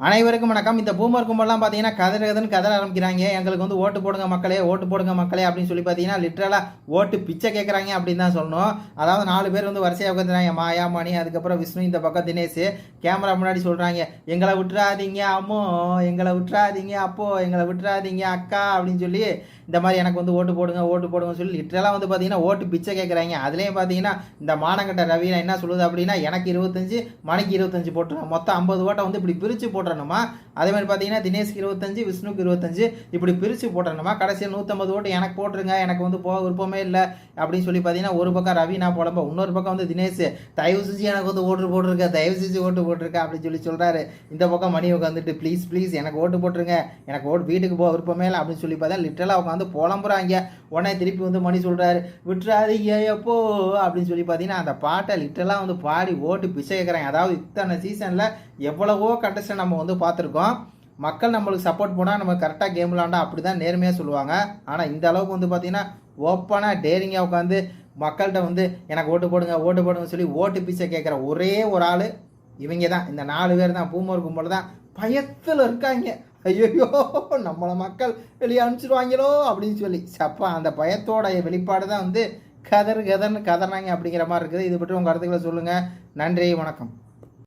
அனைவருக்கும் வணக்கம். இந்த பூமர் கும்பல்லாம் பார்த்தீங்கன்னா கதற ஆரம்பிக்கிறாங்க. எங்களுக்கு வந்து ஓட்டு போடுங்க மக்களே, ஓட்டு போடுங்க மக்களே அப்படின்னு சொல்லி பார்த்தீங்கன்னா லிட்ரலாக ஓட்டு பிச்சை கேட்குறாங்க அப்படின்னு தான் சொல்லணும். அதாவது 4 பேர் வந்து வரிசையாக உட்காந்துறாங்க. மாயா, மணி, அதுக்கப்புறம் விஷ்ணு, இந்த பக்கம் தினேஷ். கேமரா முன்னாடி சொல்கிறாங்க, எங்களை விட்டுறாதீங்க அம்மோ, எங்களை விட்டுறாதீங்க அப்போ, எங்களை விட்டுறாதீங்க அக்கா அப்படின்னு சொல்லி இந்த மாதிரி எனக்கு வந்து ஓட்டு போடுங்க ஓட்டு போடுங்கன்னு சொல்லி லிட்ரலாக வந்து பார்த்தீங்கன்னா ஓட்டு பிச்சை கேட்குறாங்க. அதுலேயும் பார்த்தீங்கன்னா இந்த மானங்கட்ட ரவீனா என்ன சொல்லுது அப்படின்னா, எனக்கு 25 மணிக்கு 25 போட்டுருங்க, மொத்தம் 50 ஓட்டை வந்து இப்படி பிரித்து போட்டுறணுமா. அதே மாதிரி பார்த்தீங்கன்னா தினேஷ்க்கு 25 விஷ்ணுக்கு 25 இப்படி பிரித்து போட்டுறணுமா. கடைசியில் 150 ஓட்டு எனக்கு போட்டுருங்க, எனக்கு வந்து போக விருப்பமே இல்லை அப்படின்னு சொல்லி பார்த்தீங்கன்னா ஒரு பக்கம் ரவீனா புலம்ப, இன்னொரு பக்கம் வந்து தினேஷ் தயவு செஞ்சு எனக்கு வந்து ஓட்டு போட்டிருக்க, தயவு செஞ்சு ஓட்டு போட்டிருக்க அப்படின்னு சொல்லி சொல்கிறாரு. இந்த பக்கம் மணி உட்காந்துட்டு ப்ளீஸ் ப்ளீஸ் எனக்கு ஓட்டு போட்டுருங்க, எனக்கு ஓட்டு வீட்டுக்கு போக விருப்பமே இல்லை அப்படின்னு சொல்லி பார்த்தா லிட்டரலாக வந்து புலம்புறாங்க. உடனே திருப்பி வந்து மணி சொல்கிறாரு, விட்டுறாதீங்க எப்போ அப்படின்னு சொல்லி பார்த்தீங்கன்னா அந்த பாட்டை லிட்டரலாக வந்து பாடி ஓட்டு பிச்சை கேட்குறாங்க. அதாவது இத்தனை சீசனில் எவ்வளவோ கண்டஸ்டன் நம்ம வந்து பார்த்துருக்கோம். மக்கள் நம்மளுக்கு சப்போர்ட் போனால் நம்ம கரெக்டாக கேம் விளாண்டா அப்படி தான் நேர்மையாக சொல்லுவாங்க. ஆனால் இந்த அளவுக்கு வந்து பார்த்தீங்கன்னா ஓப்பனாக டேரிங்காக உட்காந்து மக்கள்கிட்ட வந்து எனக்கு ஓட்டு போடுங்க சொல்லி ஓட்டு பிச்சை கேட்குற ஒரே ஒரு ஆள் இவங்க தான். இந்த 4 பேர் தான் பூமர் கும்பல் தான் பயத்தில் இருக்காங்க. ஐயோ நம்மளை மக்கள் வெளியே அனுப்பிச்சிடுவாங்களோ அப்படின்னு சொல்லி சப்பா அந்த பயத்தோட வெளிப்பாடு தான் வந்து கதர்னு கதறாங்க அப்படிங்கிற மாதிரி இருக்குது. இது பற்றி உங்கள் கருத்துக்களை சொல்லுங்கள். நன்றி, வணக்கம்.